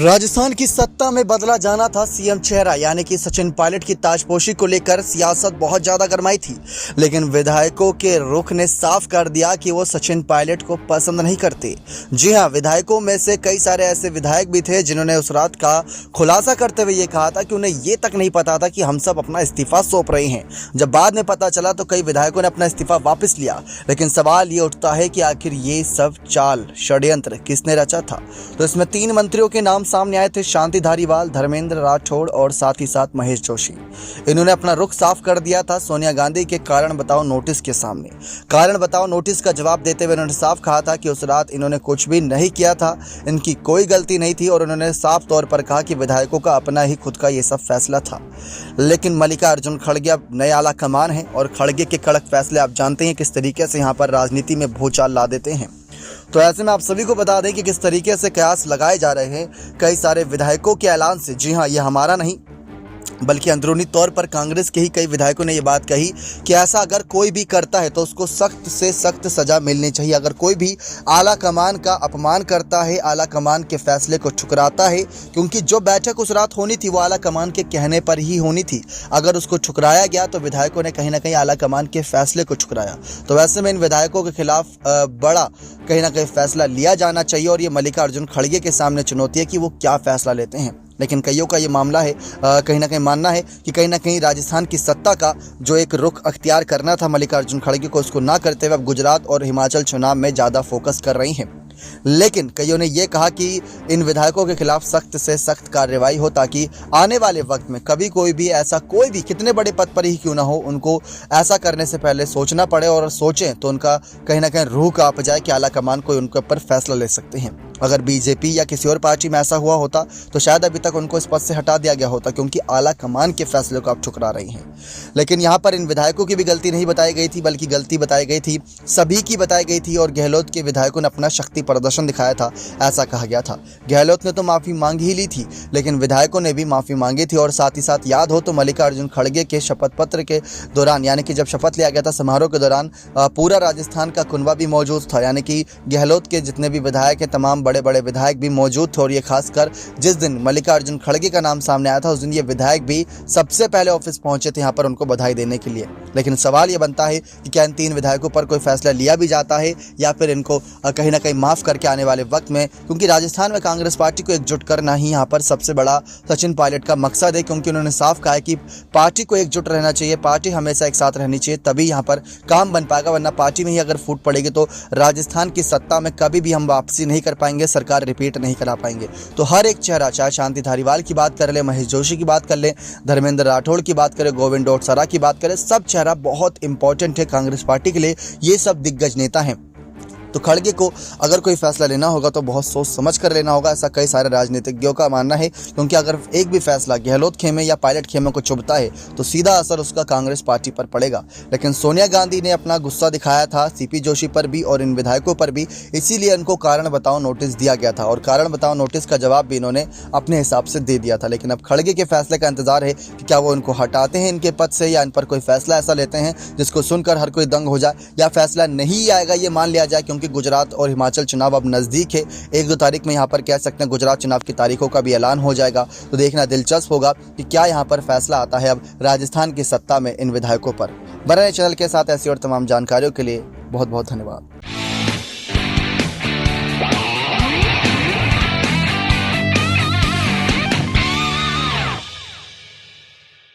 राजस्थान की सत्ता में बदला जाना था सीएम चेहरा, यानी कि सचिन पायलट की ताजपोशी को लेकर सियासत बहुत ज्यादा गरमाई थी। लेकिन विधायकों के रुख ने साफ कर दिया कि वो सचिन पायलट को पसंद नहीं करते। जी हां, विधायकों में से कई सारे ऐसे विधायक भी थे जिन्होंने उस रात का खुलासा करते हुए ये कहा था कि उन्हें ये तक नहीं पता था कि हम सब अपना इस्तीफा सौंप रहे हैं। जब बाद में पता चला तो कई विधायकों ने अपना इस्तीफा वापस लिया। लेकिन सवाल ये उठता है कि आखिर ये सब चाल षड्यंत्र किसने रचा था। तो इसमें 3 मंत्रियों के नाम सामने आए थे, शांति धारीवाल, धर्मेंद्र राठौड़ और साथ ही साथ महेश जोशी। इन्होंने अपना रुख साफ कर दिया था सोनिया गांधी के कारण बताओ नोटिस के सामने। कारण बताओ नोटिस का जवाब देते हुए उन्होंने साफ कहा था कि उस रात इन्होंने कुछ भी नहीं किया था, इनकी कोई गलती नहीं थी और उन्होंने साफ तौर पर कहा कि विधायकों का अपना ही खुद का ये सब फैसला था। लेकिन मल्लिकार्जुन खड़गे अब नए आला कमान हैं और खड़गे के कड़क फैसले आप जानते हैं किस तरीके से यहाँ पर राजनीति में भूचाल ला देते हैं। तो ऐसे में आप सभी को बता दें कि किस तरीके से कयास लगाए जा रहे हैं कई सारे विधायकों के ऐलान से। जी हां, ये हमारा नहीं बल्कि अंदरूनी तौर पर कांग्रेस के ही कई विधायकों ने ये बात कही कि ऐसा अगर कोई भी करता है तो उसको सख्त से सख्त सजा मिलनी चाहिए। अगर कोई भी आला कमान का अपमान करता है, आला कमान के फैसले को ठुकराता है, क्योंकि जो बैठक उस रात होनी थी वो आला कमान के कहने पर ही होनी थी। अगर उसको ठुकराया गया तो विधायकों ने कहीं ना कहीं आला कमान के फैसले को ठुकराया। तो वैसे में इन विधायकों के खिलाफ बड़ा कहीं ना कहीं फैसला लिया जाना चाहिए और ये मल्लिकार्जुन खड़गे के सामने चुनौती है कि वो क्या फैसला लेते हैं। लेकिन कईयों का ये मामला है, कहीं ना कहीं मानना है कि कहीं ना कहीं राजस्थान की सत्ता का जो एक रुख अख्तियार करना था मल्लिकार्जुन खड़गे को, उसको ना करते हुए अब गुजरात और हिमाचल चुनाव में ज़्यादा फोकस कर रही हैं। लेकिन कईयों ने यह कहा कि इन विधायकों के खिलाफ सख्त से सख्त कार्रवाई हो ताकि आने वाले वक्त में कभी कोई भी कितने बड़े पद पर ही क्यों ना हो, उनको ऐसा करने से पहले सोचना पड़े और सोचें तो उनका कहीं ना कहीं रूह कांप जाए कि आला कमान कोई उनके ऊपर फैसला ले सकते हैं। अगर बीजेपी या किसी और पार्टी में ऐसा हुआ होता तो शायद अभी तक उनको इस पद से हटा दिया गया होता, क्योंकि आला कमान के फैसले को आप ठुकरा रही हैं। लेकिन यहाँ पर इन विधायकों की भी गलती नहीं बताई गई थी, बल्कि गलती बताई गई थी सभी की बताई गई थी और गहलोत के विधायकों ने अपना शक्ति प्रदर्शन दिखाया था, ऐसा कहा गया था। गहलोत ने तो माफ़ी मांग ही ली थी, लेकिन विधायकों ने भी माफ़ी मांगी थी। और साथ ही साथ याद हो तो मल्लिकार्जुन खड़गे के शपथ पत्र के दौरान, यानी कि जब शपथ लिया गया था समारोह के दौरान, पूरा राजस्थान का कुनबा भी मौजूद था, यानी कि गहलोत के जितने भी विधायक हैं तमाम बड़े बड़े विधायक भी मौजूद थे। और ये खासकर जिस दिन मल्लिकार्जुन खड़गे का नाम सामने आया था उस दिन ये विधायक भी सबसे पहले ऑफिस पहुंचे थे यहाँ पर उनको बधाई देने के लिए। लेकिन सवाल ये बनता है कि क्या इन 3 विधायकों पर कोई फैसला लिया भी जाता है या फिर इनको कहीं ना कहीं माफ़ करके आने वाले वक्त में, क्योंकि राजस्थान में कांग्रेस पार्टी को एकजुट करना ही यहाँ पर सबसे बड़ा सचिन पायलट का मकसद है। क्योंकि उन्होंने साफ कहा है कि पार्टी को एकजुट रहना चाहिए, पार्टी हमेशा एक साथ रहनी चाहिए, तभी यहाँ पर काम बन पाएगा। वरना पार्टी में ही अगर फूट पड़ेगी तो राजस्थान की सत्ता में कभी भी हम वापसी नहीं कर पाएंगे, सरकार रिपीट नहीं करा पाएंगे। तो हर एक चेहरा, चाहे शांति धारीवाल की बात कर ले, महेश जोशी की बात कर ले, धर्मेंद्र राठौड़ की बात करें, गोविंद डोटासरा की बात करें, सब चेहरा बहुत इंपॉर्टेंट है कांग्रेस पार्टी के लिए। ये सब दिग्गज नेता हैं। तो खड़गे को अगर कोई फैसला लेना होगा तो बहुत सोच समझ कर लेना होगा, ऐसा कई सारे राजनीतिज्ञों का मानना है। क्योंकि अगर एक भी फैसला गहलोत खेमे या पायलट खेमे को चुभता है तो सीधा असर उसका कांग्रेस पार्टी पर पड़ेगा। लेकिन सोनिया गांधी ने अपना गुस्सा दिखाया था सीपी जोशी पर भी और इन विधायकों पर भी, इसीलिए इनको कारण बताओ नोटिस दिया गया था और कारण बताओ नोटिस का जवाब भी इन्होंने अपने हिसाब से दे दिया था। लेकिन अब खड़गे के फैसले का इंतजार है कि क्या वो इनको हटाते हैं इनके पद से या इन पर कोई फैसला ऐसा लेते हैं जिसको सुनकर हर कोई दंग हो जाए, या फैसला नहीं आएगा ये मान लिया जाए। क्योंकि गुजरात और हिमाचल चुनाव अब नज़दीक है, 1-2 तारीख में यहाँ पर कह सकते हैं गुजरात चुनाव की तारीखों का भी ऐलान हो जाएगा। तो देखना दिलचस्प होगा कि क्या यहाँ पर फैसला आता है अब राजस्थान की सत्ता में इन विधायकों पर। बने रहिए चैनल के साथ ऐसी और तमाम जानकारियों के लिए बहुत बहुत धन्यवाद।